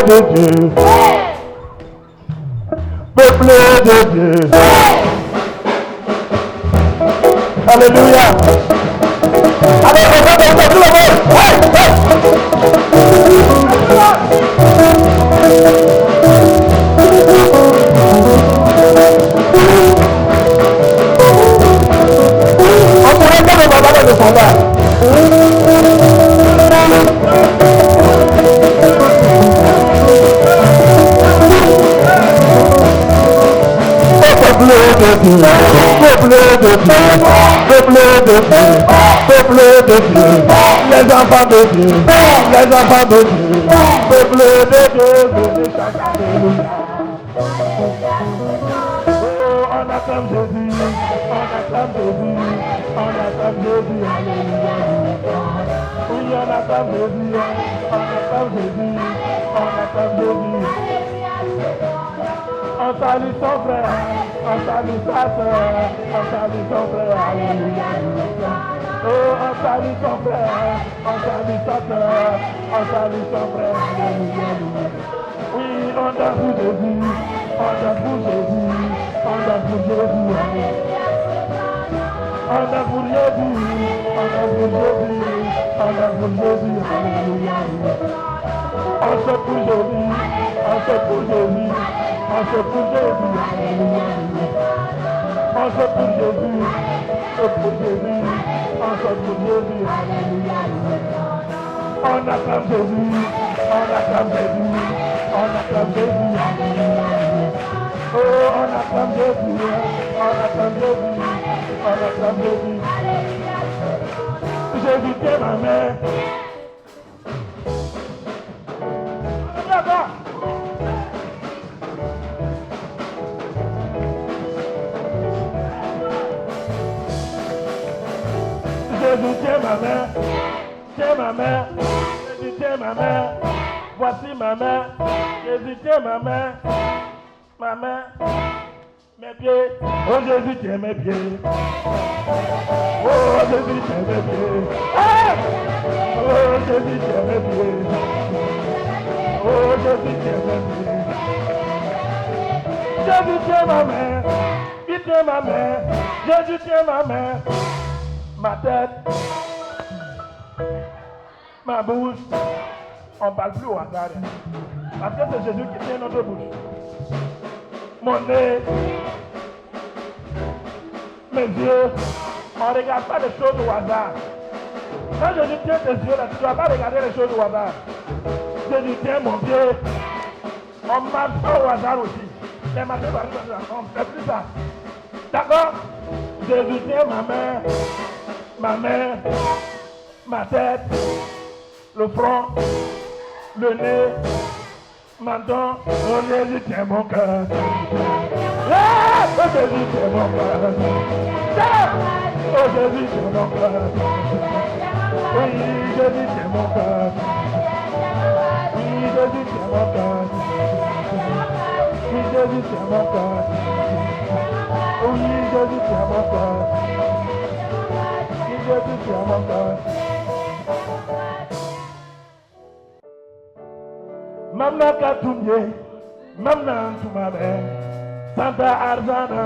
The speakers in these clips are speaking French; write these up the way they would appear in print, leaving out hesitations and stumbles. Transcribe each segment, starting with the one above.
de Dieu. Peuple de Dieu. Alléluia. Allez, on va tout le monde. On pourrait pas me parler de combat. Peuple de Dieu, peuple de Dieu, peuple de Dieu, peuple de Dieu, les enfants de Dieu, les enfants de Dieu, peuple de Dieu, venez chanter alléluia. Oh, on acclame Jésus, on acclame Jésus, on acclame Jésus, alléluia. Oui, on acclame Jésus, on acclame Jésus, on acclame Jésus. On salue son frère, on salue sa soeur, on salue son frère, alléluia. Oh, on salue son frère, on salue sa soeur, on salue son frère, alléluia. Oui, on danse pour Jésus, on danse pour Jésus, on danse pour Jésus, alléluia. On danse pour Jésus, on danse pour Jésus, on danse pour Jésus, alléluia. On saute pour Jésus, on saute pour Jésus. On se pour Jésus, alléluia. On se pour Jésus, on se pour Jésus, alléluia. On acclame Jésus, on acclame Jésus, on acclame Jésus, alléluia. Oh, on acclame Jésus, on acclame Jésus, on acclame Jésus. Jésus tient ma main. Jésus tient ma main, tiens ma main, Jésus tient ma main, voici ma main, Jésus tient ma main, mes pieds, oh Jésus tient mes pieds, oh Jésus tient mes pieds, oh Jésus tient mes pieds, oh Jésus tient mes pieds, Jésus tient ma main, il tient ma main, Jésus tient ma main. Ma tête, ma bouche, on ne parle plus au hasard. Parce que c'est Jésus qui tient notre bouche. Mon nez, mes yeux, on ne regarde pas les choses au hasard. Quand Jésus tient tes yeux là, tu ne dois pas regarder les choses au hasard. Jésus tient mon pied, on ne marche pas au hasard aussi. Les marchés on ne fait plus ça. D'accord? Jésus tient ma main. Ma main, ma tête, le front, le nez, menton, oh Jésus tient mon cœur. Oh Jésus tient mon cœur. Oh Jésus tient mon cœur. Oui, Jésus tient mon cœur. Oui, Jésus tient mon cœur. Oui, Jésus tient mon cœur. Oui, Jésus tient mon cœur. Jésus tient mon cœur. Mamna katumye, mamna tumame, Santa Arzana,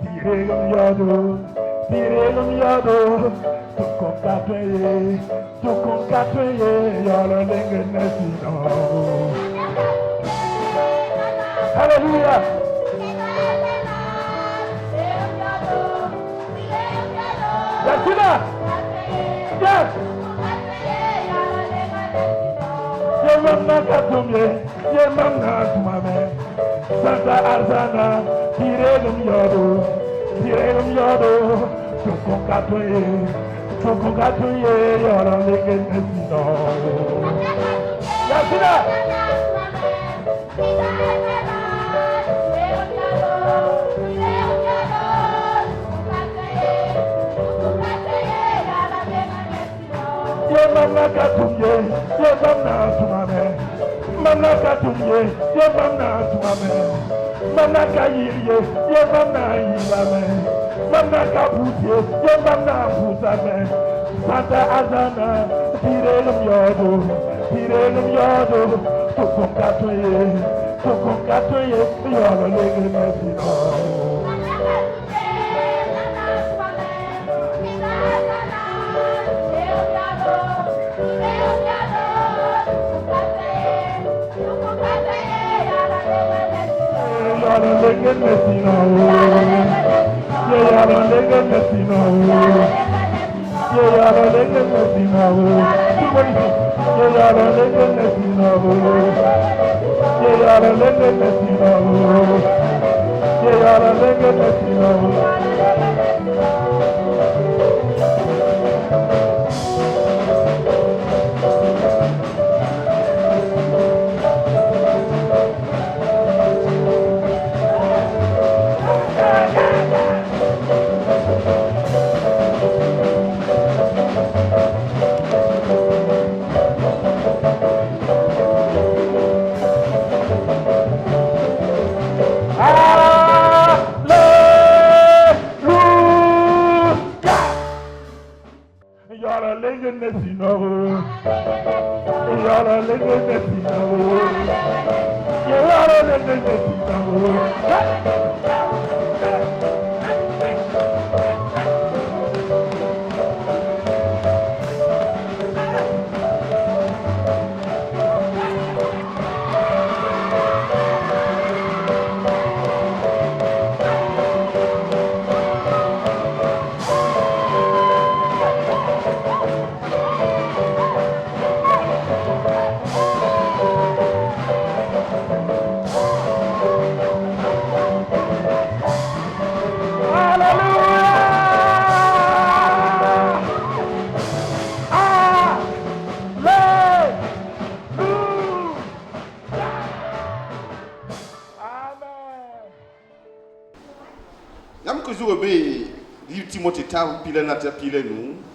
tirelum yodo, tukon katweye, yolo lenge nesino. Hallelujah. Yasina! Yes! Yemamna katumye, yemamna tumame, Santa Arzana, tirelum yodo, tukon katweye, yolo lenge nesino. Yasina! Mamna katumye, ye mamna tumame. Mamna katumye, ye mamna tumame. Mamna kayiriye, ye mamna yilame. Mamna kaputie, ye mamna pusame. Santa Azana, tirelum yodo, Pirenum yodo, tukungatoye, yolo lege mesino. Yolo lege mesino. Yolo lege mesino. Yolo lege mesino. Yolo lege mesino. Yolo lege mesino. Yolo lege mesino.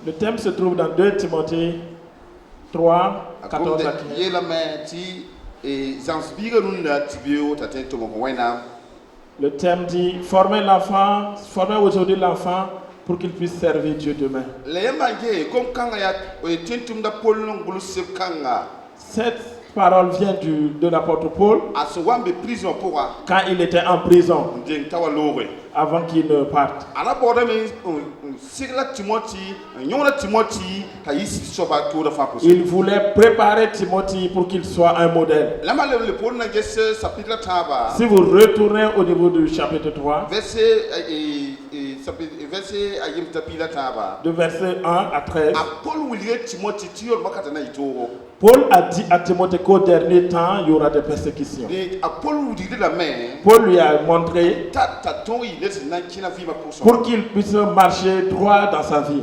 Le thème se trouve dans 2 Timothée 3, 14 à 15. Le thème dit former aujourd'hui l'enfant pour qu'il puisse servir Dieu demain. Cette parole vient de l'apôtre Paul quand il était en prison avant qu'il ne parte. Il voulait préparer Timothée pour qu'il soit un modèle. Si vous retournez au niveau du chapitre 3, de verset 1 à 13, Paul a dit à Timothée qu'au dernier temps, il y aura des persécutions. Paul lui a montré pour qu'il puisse marcher droit dans sa vie.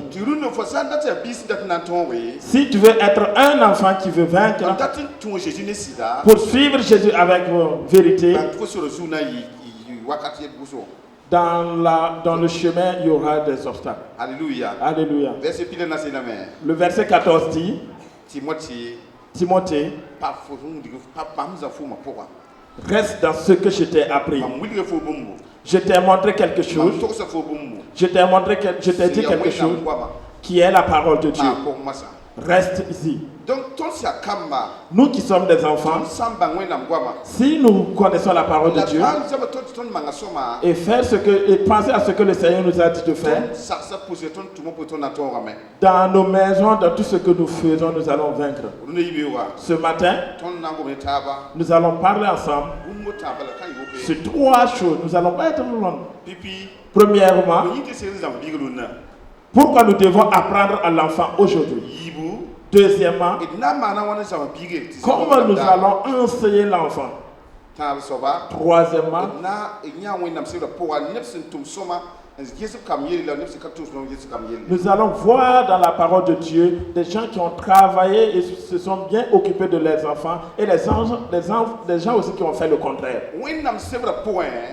Si tu veux être un enfant qui veut vaincre, pour suivre Jésus avec vérité, dans le chemin, il y aura des obstacles. Alléluia. Alléluia. Le verset 14 dit, Timothée, reste dans ce que je t'ai appris. Je t'ai montré quelque chose. Je t'ai dit quelque chose qui est la parole de Dieu. Reste ici. Nous qui sommes des enfants, si nous connaissons la parole de Dieu et penser à ce que le Seigneur nous a dit de faire, dans nos maisons, dans tout ce que nous faisons, nous allons vaincre. Ce matin, nous allons parler ensemble sur 3 choses. Nous allons pas être longs. Premièrement, pourquoi nous devons apprendre à l'enfant aujourd'hui. Deuxièmement, comment nous allons enseigner l'enfant. Troisièmement, nous allons voir dans la parole de Dieu des gens qui ont travaillé et se sont bien occupés de leurs enfants et des gens aussi qui ont fait le contraire.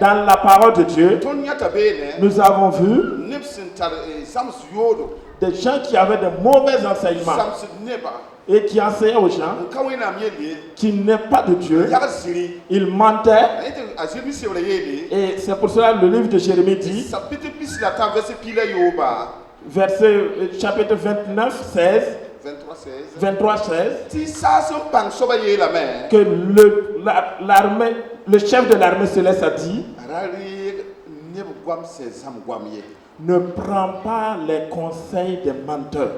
Dans la parole de Dieu, nous avons vu des gens qui avaient de mauvais enseignements et qui enseignaient aux gens qu'il n'est pas de Dieu. Ils mentaient. Et c'est pour cela que le livre de Jérémie dit, chapitre 29, 16, 23-16, que le chef de l'armée céleste a dit, ne prends pas les conseils des menteurs.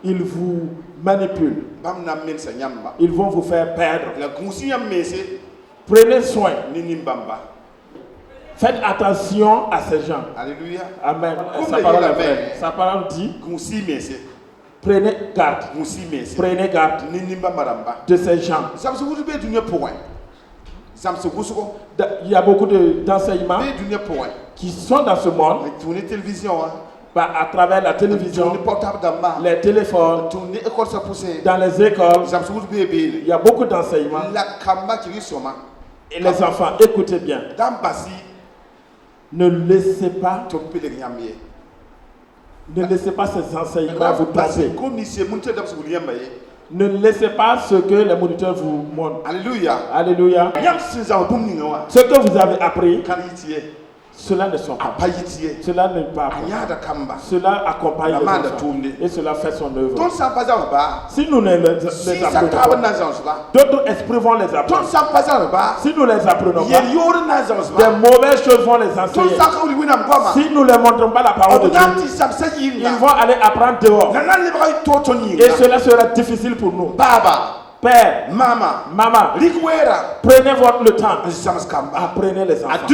Ils vous manipulent. Ils vont vous faire perdre. Prenez soin. Faites attention à ces gens. Alléluia. Amen. Sa parole dit, prenez garde. Prenez garde de ces gens. Il y a beaucoup d'enseignements qui sont dans ce monde. À travers la télévision, les téléphones, dans les écoles, il y a beaucoup d'enseignements. Et les enfants, écoutez bien. Ne laissez pas ces enseignements vous tromper. Ne laissez pas ce que les moniteurs vous montrent. Alléluia. Alléluia. Ce que vous avez appris, cela ne sont pas. Cela ne parle pas. Cela accompagne les enfants. Et cela fait son œuvre. Si nous ne les apprenons pas, d'autres esprits vont les apprendre. Si nous les apprenons pas, des mauvaises choses vont les enseigner. Si nous ne les montrons pas la parole de Dieu, ils vont aller apprendre dehors. Et cela sera difficile pour nous. Père, maman, prenez le temps. Apprenez les enfants.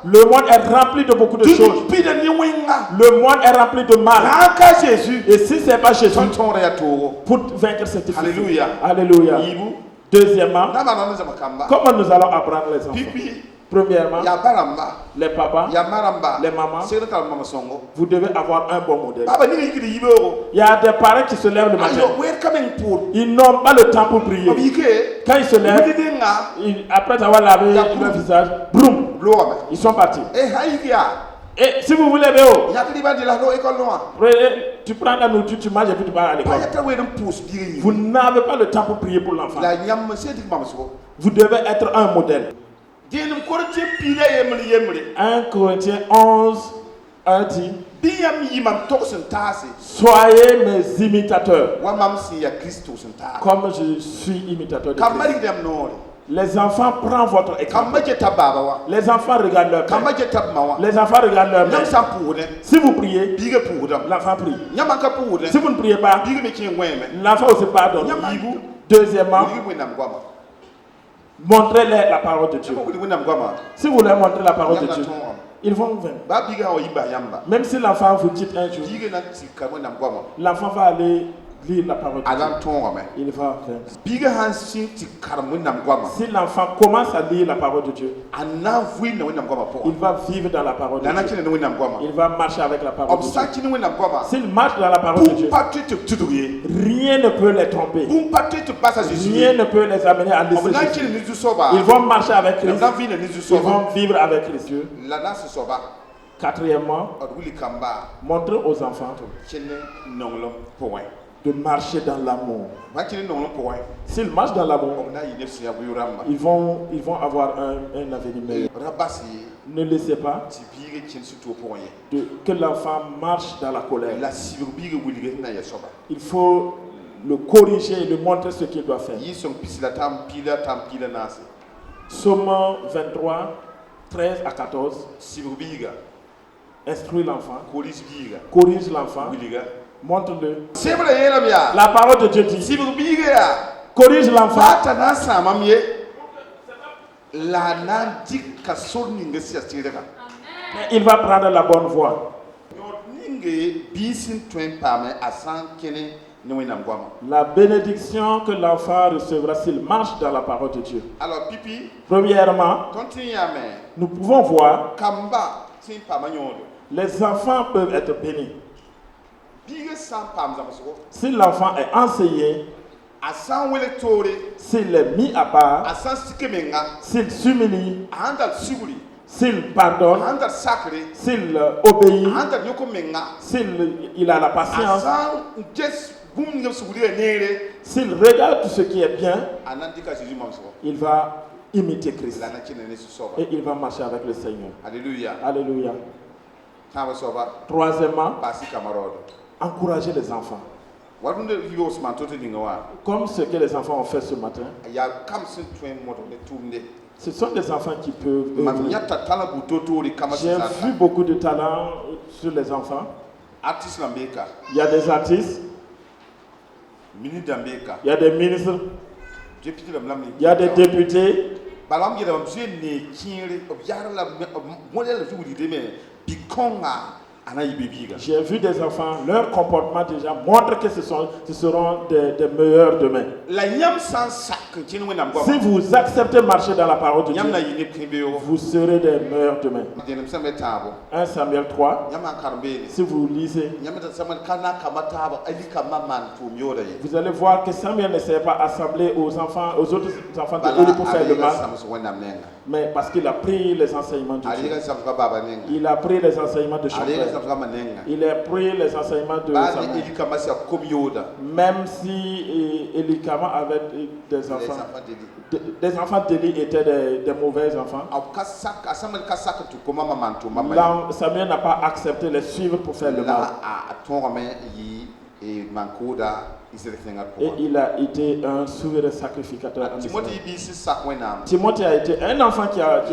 Le monde est rempli de beaucoup de choses. Le monde est rempli de mal. Et si ce n'est pas Jésus, pour vaincre cette difficulté. Alléluia. Deuxièmement, comment nous allons apprendre les enfants? Premièrement, les papas, les mamans, vous devez avoir un bon modèle. Il y a des parents qui se lèvent le matin. Ils n'ont pas le temps pour prier. Quand ils se lèvent, après avoir lavé leur visage, boum, ils sont partis. Et si vous voulez, tu prends la nourriture, tu manges et puis tu pars à l'école. Vous n'avez pas le temps pour prier pour l'enfant. Vous devez être un modèle. 1 Corinthiens 11, 1 dit, soyez mes imitateurs, comme je suis imitateur de Christ. Les enfants prennent votre exemple. Les enfants regardent leur père. Les enfants regardent leur mère. Si vous priez, l'enfant prie. Si vous ne priez pas, l'enfant aussi pardonne. Deuxièmement, montrez-leur la parole de Dieu. Si vous leur montrez la parole de Dieu, ils vont vaincre. Même si l'enfant vous quitte un jour, l'enfant va aller lire la parole de Dieu. Il va vaincre. Si l'enfant commence à lire la parole de Dieu, il va vivre dans la parole de Dieu. Il va marcher avec la parole de Dieu. S'il marche dans la parole de Dieu, rien ne peut les tromper. Rien ne peut les amener à laisser Jésus. Ils vont marcher avec Christ. Ils vont vivre avec Christ. Quatrièmement, montrer aux enfants de marcher dans l'amour. S'ils marchent dans l'amour, ils vont avoir un avenir meilleur. Ne laissez pas que l'enfant marche dans la colère. Il faut le corriger et lui montrer ce qu'il doit faire. Psaume 23, 13 à 14. Instruis l'enfant. Corrige l'enfant. Montre-le. La parole de Dieu dit, corrige l'enfant. Il va prendre la bonne voie. La bénédiction que l'enfant recevra s'il marche dans la parole de Dieu. Alors, Pipi, premièrement, nous pouvons voir les enfants peuvent être bénis. Si l'enfant est enseigné, s'il est mis à part, s'il s'humilie, s'il pardonne, s'il obéit, s'il a la patience, s'il regarde tout ce qui est bien, il va imiter Christ et il va marcher avec le Seigneur. Alléluia. Alléluia. Troisièmement, encourager les enfants. Comme ce que les enfants ont fait ce matin. Ce sont des enfants qui peuvent. J'ai vu beaucoup de talent sur les enfants. Il y a des artistes. Il y a des ministres. Il y a des députés. J'ai vu des enfants, leur comportement déjà montre que ce seront des meilleurs demain. Si vous acceptez de marcher dans la parole de Dieu, vous serez des meilleurs demain. 1 Samuel 3, si vous lisez, vous allez voir que Samuel ne s'est pas assemblé aux autres enfants de Élie pour faire le mal, mais parce qu'il a pris les enseignements de Dieu. Il a pris les enseignements de Samuel. Il a pris les enseignements de Samuel. Même si Elikama avait des enfants d'Élie étaient des mauvais enfants, Samuel n'a pas accepté de les suivre pour faire le mal. Et il a été un souverain sacrificateur. Timothée a été un enfant qui a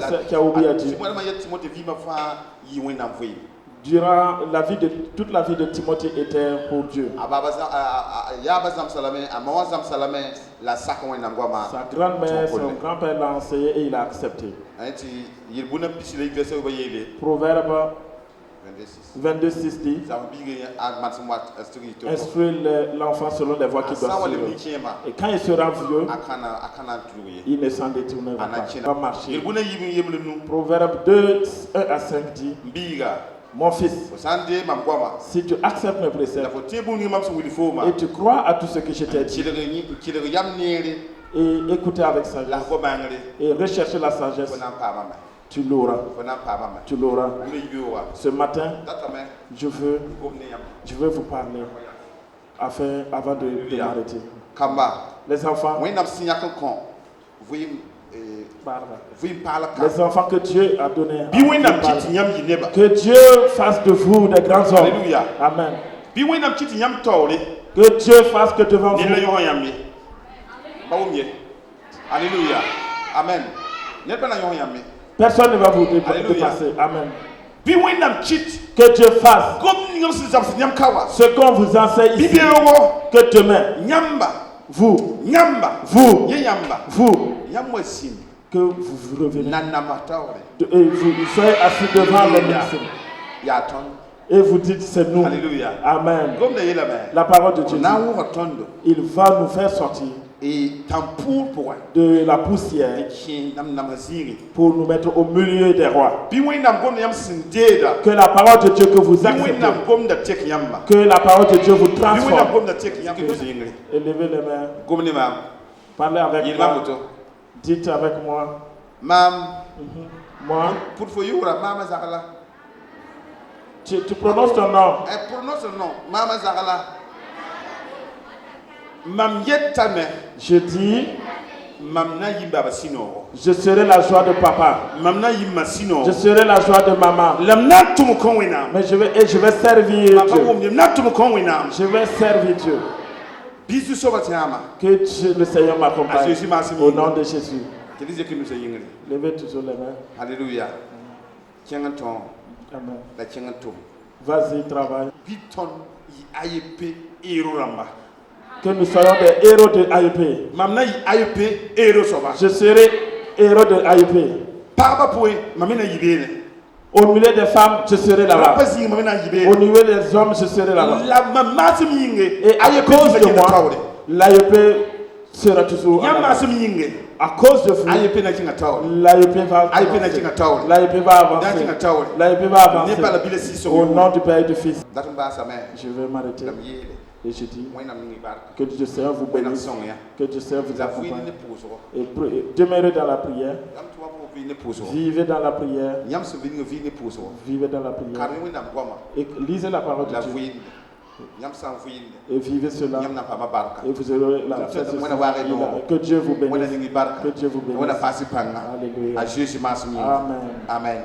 oublié Dieu. Durant toute la vie de Timothée était pour Dieu. Sa grand-mère, son grand-père l'a enseigné et il a accepté. Proverbe 22:6 dit: instruis l'enfant selon les voies qu'il doit suivre. Et quand il sera vieux, il ne s'en détournera pas. Il va marcher. Proverbe 2:1-5 dit: mon fils, si tu acceptes mes préceptes et tu crois à tout ce que je t'ai dit, et écoutez avec sagesse et recherchez la sagesse, tu l'auras. Tu l'auras. Ce matin, je veux vous parler avant de m'arrêter. Les enfants, les enfants que Dieu a donnés, que Dieu fasse de vous des grands hommes. Amen. Que Dieu fasse que devant vous. Amen. Personne ne va vous dépasser. Amen. Que Dieu fasse ce qu'on vous enseigne ici. Que demain, vous, que vous revenez et vous soyez assis devant le ministre et vous dites: c'est nous. Alléluia. Amen. La parole de Dieu dit, il va nous faire sortir de la poussière pour nous mettre au milieu des rois. Que la parole de Dieu que vous acceptez, que la parole de Dieu vous transforme. Élevez les mains. Parlez avec moi. Dites avec moi. Moi. Tu prononces ton nom. Je dis: je serai la joie de papa. Je serai la joie de maman. Mais je vais servir Dieu. Je vais servir Dieu. Que le Seigneur m'accompagne. Au nom de Jésus. Levez toujours les mains. Alléluia. Amen. Vas-y, travaille. Que nous soyons des héros de AEP. Je serai héros de AEP. Au milieu des femmes, je serai là-bas. Au milieu des hommes, je serai là-bas. Et à cause de moi, l'AEP sera toujours là. À cause de vous, l'AEP va avancer. L'AEP va avancer. Au nom du Père et du Fils. Je vais m'arrêter. Et je dis que Dieu Seigneur vous bénisse, que Dieu Seigneur vous accompagne. Et demeurez dans la prière. Vivez dans la prière. Vivez dans la prière. Et lisez la parole de Dieu. Et vivez cela. Et vous aurez la fête. Que Dieu vous bénisse. Que Dieu vous bénisse. Alléluia. Amen. Amen.